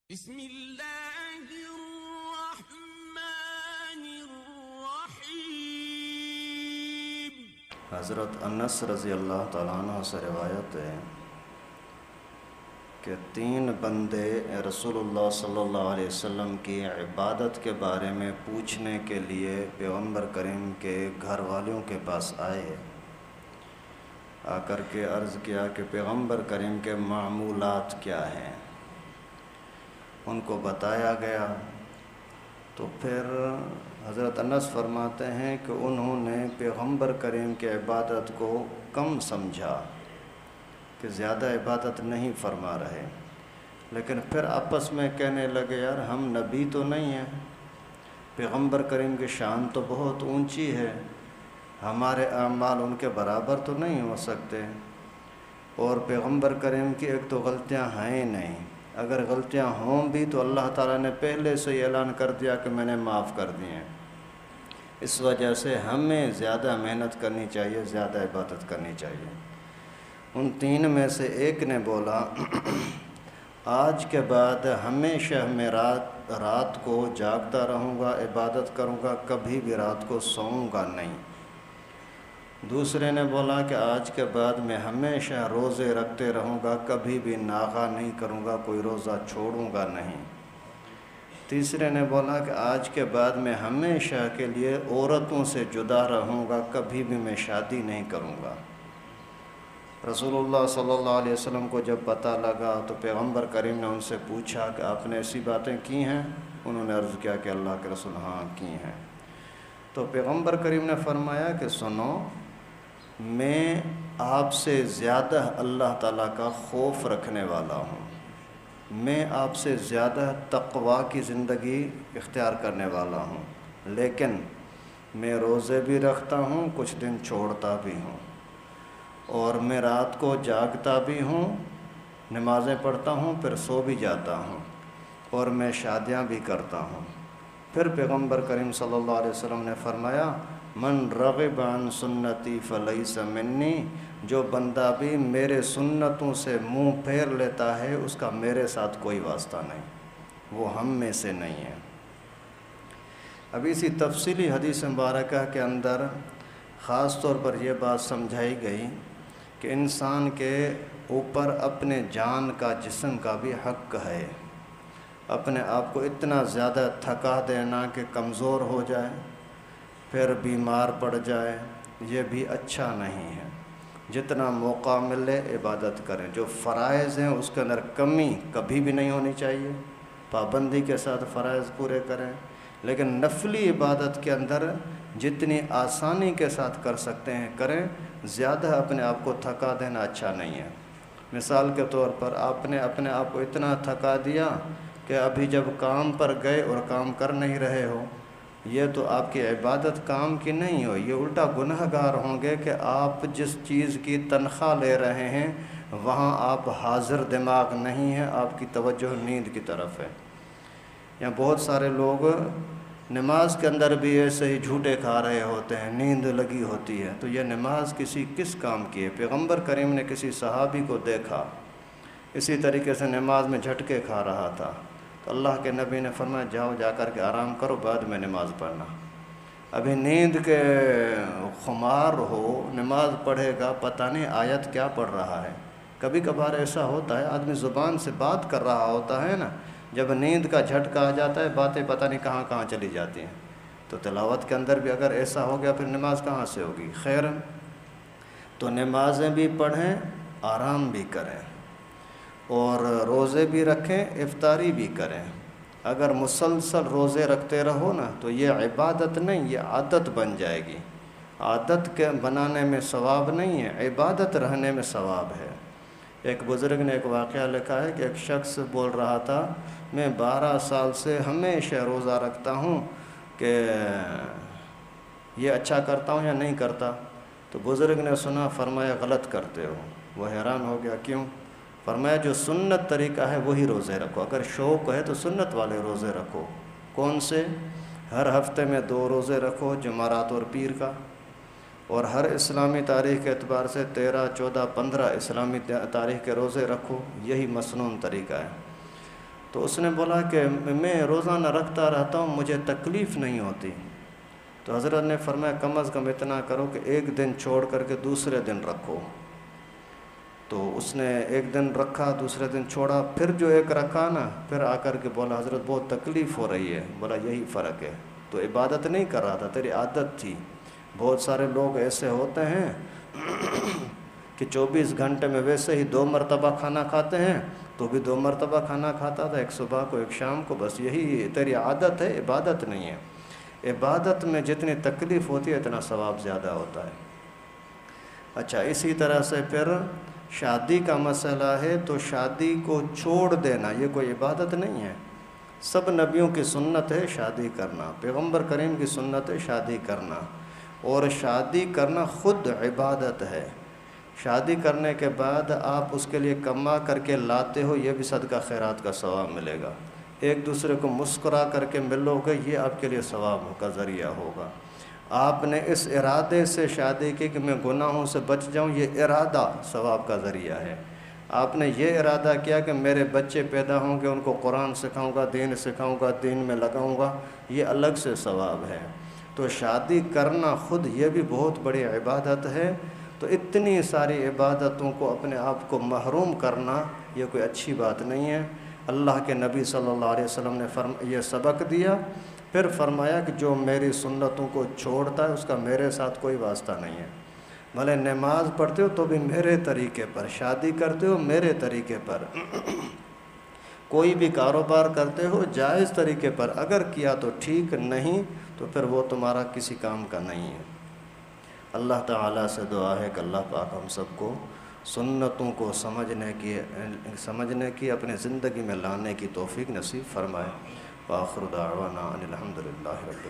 بسم اللہ الرحمن الرحیم۔ حضرت انس رضی اللہ تعالیٰ عنہ سے روایت ہے کہ 3 بندے رسول اللہ صلی اللہ علیہ وسلم کی عبادت کے بارے میں پوچھنے کے لیے پیغمبر کریم کے گھر والوں کے پاس آئے، آ کر کے عرض کیا کہ پیغمبر کریم کے معمولات کیا ہیں، ان کو بتایا گیا۔ تو پھر حضرت انس فرماتے ہیں کہ انہوں نے پیغمبر کریم کی عبادت کو کم سمجھا کہ زیادہ عبادت نہیں فرما رہے، لیکن پھر آپس میں کہنے لگے یار ہم نبی تو نہیں ہیں، پیغمبر کریم کی شان تو بہت اونچی ہے، ہمارے اعمال ان کے برابر تو نہیں ہو سکتے، اور پیغمبر کریم کی ایک تو غلطیاں ہیں نہیں، اگر غلطیاں ہوں بھی تو اللہ تعالیٰ نے پہلے سے ہی اعلان کر دیا کہ میں نے معاف کر دی ہیں، اس وجہ سے ہمیں زیادہ محنت کرنی چاہیے، زیادہ عبادت کرنی چاہیے۔ ان 3 میں سے ایک نے بولا آج کے بعد ہمیشہ میں رات کو جاگتا رہوں گا، عبادت کروں گا، کبھی بھی رات کو سوؤں گا نہیں۔ دوسرے نے بولا کہ آج کے بعد میں ہمیشہ روزے رکھتے رہوں گا، کبھی بھی ناغہ نہیں کروں گا، کوئی روزہ چھوڑوں گا نہیں۔ تیسرے نے بولا کہ آج کے بعد میں ہمیشہ کے لیے عورتوں سے جدا رہوں گا، کبھی بھی میں شادی نہیں کروں گا۔ رسول اللہ صلی اللہ علیہ وسلم کو جب پتہ لگا تو پیغمبر کریم نے ان سے پوچھا کہ آپ نے ایسی باتیں کی ہیں؟ انہوں نے عرض کیا کہ اللہ کے رسول ہاں کی ہیں۔ تو پیغمبر کریم نے فرمایا کہ سنو، میں آپ سے زیادہ اللہ تعالیٰ کا خوف رکھنے والا ہوں، میں آپ سے زیادہ تقوی کی زندگی اختیار کرنے والا ہوں، لیکن میں روزے بھی رکھتا ہوں، کچھ دن چھوڑتا بھی ہوں، اور میں رات کو جاگتا بھی ہوں، نمازیں پڑھتا ہوں، پھر سو بھی جاتا ہوں، اور میں شادیاں بھی کرتا ہوں۔ پھر پیغمبر کریم صلی اللہ علیہ وسلم نے فرمایا من رغب عن سنتی فلیس منی، جو بندہ بھی میرے سنتوں سے منہ پھیر لیتا ہے اس کا میرے ساتھ کوئی واسطہ نہیں، وہ ہم میں سے نہیں ہے۔ اب اسی تفصیلی حدیث مبارکہ کے اندر خاص طور پر یہ بات سمجھائی گئی کہ انسان کے اوپر اپنے جان کا، جسم کا بھی حق ہے، اپنے آپ کو اتنا زیادہ تھکا دینا کہ کمزور ہو جائے، پھر بیمار پڑ جائے، یہ بھی اچھا نہیں ہے۔ جتنا موقع ملے عبادت کریں، جو فرائض ہیں اس کے اندر کمی کبھی بھی نہیں ہونی چاہیے، پابندی کے ساتھ فرائض پورے کریں، لیکن نفلی عبادت کے اندر جتنی آسانی کے ساتھ کر سکتے ہیں کریں، زیادہ اپنے آپ کو تھکا دینا اچھا نہیں ہے۔ مثال کے طور پر آپ نے اپنے آپ کو اتنا تھکا دیا کہ ابھی جب کام پر گئے اور کام کر نہیں رہے ہو، یہ تو آپ کی عبادت کام کی نہیں ہو، یہ الٹا گناہ گار ہوں گے کہ آپ جس چیز کی تنخواہ لے رہے ہیں وہاں آپ حاضر دماغ نہیں ہیں، آپ کی توجہ نیند کی طرف ہے۔ یا بہت سارے لوگ نماز کے اندر بھی ایسے ہی جھوٹے کھا رہے ہوتے ہیں، نیند لگی ہوتی ہے، تو یہ نماز کس کام کی ہے؟ پیغمبر کریم نے کسی صحابی کو دیکھا اسی طریقے سے نماز میں جھٹکے کھا رہا تھا، تو اللہ کے نبی نے فرمایا جاؤ جا کر کے آرام کرو، بعد میں نماز پڑھنا۔ ابھی نیند کے خمار ہو، نماز پڑھے گا، پتہ نہیں آیت کیا پڑھ رہا ہے۔ کبھی کبھار ایسا ہوتا ہے آدمی زبان سے بات کر رہا ہوتا ہے نا، جب نیند کا جھٹکا آ جاتا ہے باتیں پتہ نہیں کہاں کہاں چلی جاتی ہیں، تو تلاوت کے اندر بھی اگر ایسا ہو گیا پھر نماز کہاں سے ہوگی؟ خیر، تو نمازیں بھی پڑھیں، آرام بھی کریں، اور روزے بھی رکھیں، افطاری بھی کریں۔ اگر مسلسل روزے رکھتے رہو نا تو یہ عبادت نہیں، یہ عادت بن جائے گی۔ عادت کے بنانے میں ثواب نہیں ہے، عبادت رہنے میں ثواب ہے۔ ایک بزرگ نے ایک واقعہ لکھا ہے کہ ایک شخص بول رہا تھا میں 12 سال سے ہمیشہ روزہ رکھتا ہوں کہ یہ اچھا کرتا ہوں یا نہیں کرتا؟ تو بزرگ نے سنا، فرمایا غلط کرتے ہو۔ وہ حیران ہو گیا، کیوں؟ فرمایا جو سنت طریقہ ہے وہی روزے رکھو، اگر شوق ہے تو سنت والے روزے رکھو۔ کون سے؟ ہر ہفتے میں 2 روزے رکھو، جمعرات اور پیر کا، اور ہر اسلامی تاریخ کے اعتبار سے 13، 14، 15 اسلامی تاریخ کے روزے رکھو، یہی مسنون طریقہ ہے۔ تو اس نے بولا کہ میں روزانہ رکھتا رہتا ہوں، مجھے تکلیف نہیں ہوتی۔ تو حضرت نے فرمایا کم از کم اتنا کرو کہ ایک دن چھوڑ کر کے دوسرے دن رکھو۔ تو اس نے ایک دن رکھا، دوسرے دن چھوڑا، پھر جو ایک رکھا نا، پھر آ کر کے بولا حضرت بہت تکلیف ہو رہی ہے۔ بولا یہی فرق ہے، تو عبادت نہیں کر رہا تھا، تیری عادت تھی۔ بہت سارے لوگ ایسے ہوتے ہیں کہ 24 گھنٹے میں ویسے ہی 2 مرتبہ کھانا کھاتے ہیں، تو بھی 2 مرتبہ کھانا کھاتا تھا، ایک صبح کو ایک شام کو، بس یہی تیری عادت ہے، عبادت نہیں ہے۔ عبادت میں جتنی تکلیف ہوتی ہے اتنا ثواب زیادہ ہوتا ہے۔ اچھا، اسی طرح سے پھر شادی کا مسئلہ ہے، تو شادی کو چھوڑ دینا یہ کوئی عبادت نہیں ہے۔ سب نبیوں کی سنت ہے شادی کرنا، پیغمبر کریم کی سنت ہے شادی کرنا، اور شادی کرنا خود عبادت ہے۔ شادی کرنے کے بعد آپ اس کے لیے کما کر کے لاتے ہو، یہ بھی صدقہ خیرات کا ثواب ملے گا۔ ایک دوسرے کو مسکرا کر کے ملو گے، یہ آپ کے لیے ثواب کا ذریعہ ہوگا۔ آپ نے اس ارادے سے شادی کی کہ میں گناہوں سے بچ جاؤں، یہ ارادہ ثواب کا ذریعہ ہے۔ آپ نے یہ ارادہ کیا کہ میرے بچے پیدا ہوں گے، ان کو قرآن سکھاؤں گا، دین سکھاؤں گا، دین میں لگاؤں گا، یہ الگ سے ثواب ہے۔ تو شادی کرنا خود یہ بھی بہت بڑی عبادت ہے۔ تو اتنی ساری عبادتوں کو اپنے آپ کو محروم کرنا یہ کوئی اچھی بات نہیں ہے۔ اللہ کے نبی صلی اللہ علیہ وسلم نے یہ سبق دیا، پھر فرمایا کہ جو میری سنتوں کو چھوڑتا ہے اس کا میرے ساتھ کوئی واسطہ نہیں ہے۔ بھلے نماز پڑھتے ہو تو بھی میرے طریقے پر، شادی کرتے ہو میرے طریقے پر، کوئی بھی کاروبار کرتے ہو جائز طریقے پر، اگر کیا تو ٹھیک، نہیں تو پھر وہ تمہارا کسی کام کا نہیں ہے۔ اللہ تعالیٰ سے دعا ہے کہ اللہ پاک ہم سب کو سنتوں کو سمجھنے کی اپنے زندگی میں لانے کی توفیق نصیب فرمائے۔ وآخر دعوانا ان الحمد للہ رب العالمین۔